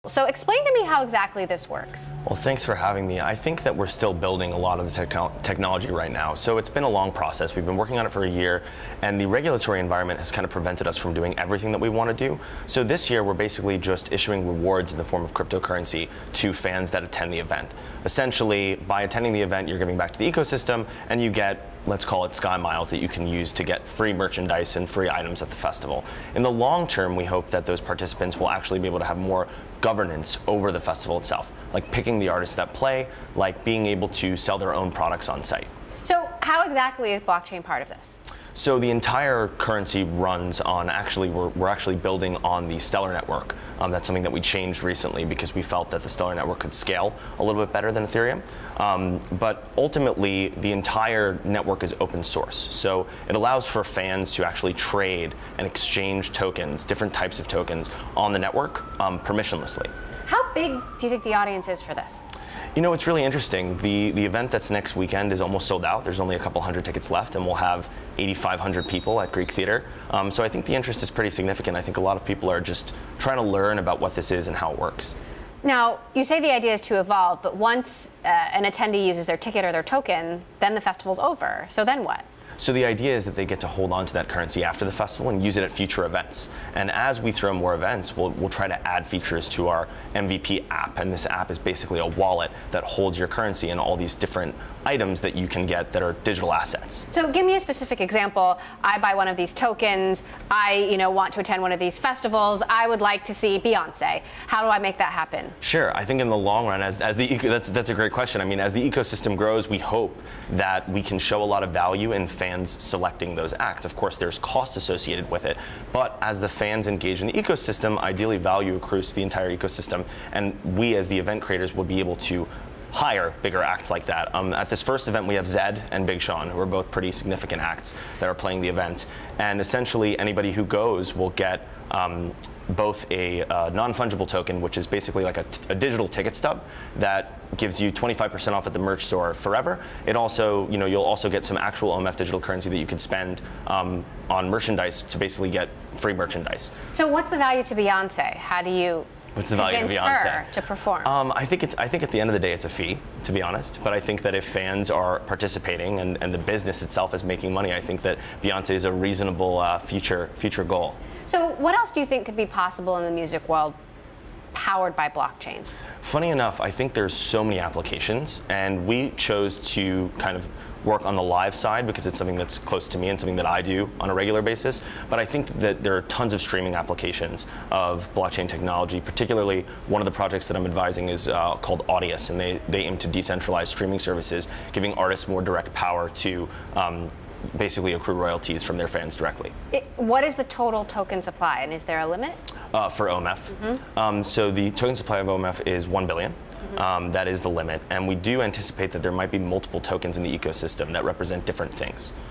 So explain to me how exactly this works. Well, thanks for having me. I think that we're still building a lot of the technology right now. So it's been a long process. We've been working on it for a year, and the regulatory environment has kind of prevented us from doing everything that we want to do. So this year, we're basically just issuing rewards in the form of cryptocurrency to fans that attend the event. Essentially, by attending the event, you're giving back to the ecosystem, and you get, let's call it Sky Miles, that you can use to get free merchandise and free items at the festival. In the long term, we hope that those participants will actually be able to have more governance over the festival itself, like picking the artists that play, like being able to sell their own products on site. So how exactly is blockchain part of this? So the entire currency runs on, we're actually building on the Stellar network. That's something that we changed recently because we felt that the Stellar network could scale a little bit better than Ethereum. But ultimately, the entire network is open source. So it allows for fans to actually trade and exchange tokens, different types of tokens, on the network permissionlessly. How big do you think the audience is for this? You know, it's really interesting. The event that's next weekend is almost sold out. There's only a couple hundred tickets left, and we'll have 8,500 people at Greek Theater. So I think the interest is pretty significant. I think a lot of people are just trying to learn about what this is and how it works. Now, you say the idea is to evolve, but once an attendee uses their ticket or their token, then the festival's over. So then what? So the idea is that they get to hold on to that currency after the festival and use it at future events. And as we throw more events, we'll try to add features to our MVP app. And this app is basically a wallet that holds your currency and all these different items that you can get that are digital assets. So give me a specific example. I buy one of these tokens. I want to attend one of these festivals. I would like to see Beyonce. How do I make that happen? Sure. I think in the long run, that's a great question. I mean, as the ecosystem grows, we hope that we can show a lot of value in fans selecting those acts. Of course, there's cost associated with it, but as the fans engage in the ecosystem, ideally value accrues to the entire ecosystem, and we as the event creators will be able to hire bigger acts like that. At this first event, we have Zedd and Big Sean, who are both pretty significant acts that are playing the event, and essentially anybody who goes will get both a non-fungible token, which is basically like a digital ticket stub that gives you 25% off at the merch store forever. It also, you'll also get some actual OMF digital currency that you can spend on merchandise to basically get free merchandise. So what's the value to Beyonce? How do you What's the value of Beyonce? Her to perform? I think at the end of the day, it's a fee, to be honest. But I think that if fans are participating and the business itself is making money, I think that Beyonce is a reasonable future goal. So what else do you think could be possible in the music world powered by blockchain? Funny enough, I think there's so many applications, and we chose to kind of work on the live side because it's something that's close to me and something that I do on a regular basis. But I think that there are tons of streaming applications of blockchain technology. Particularly, one of the projects that I'm advising is called Audius, and they aim to decentralize streaming services, giving artists more direct power to basically accrue royalties from their fans directly. What is the total token supply, and is there a limit? For OMF. Mm-hmm. So the token supply of OMF is 1 billion. That is the limit, and we do anticipate that there might be multiple tokens in the ecosystem that represent different things.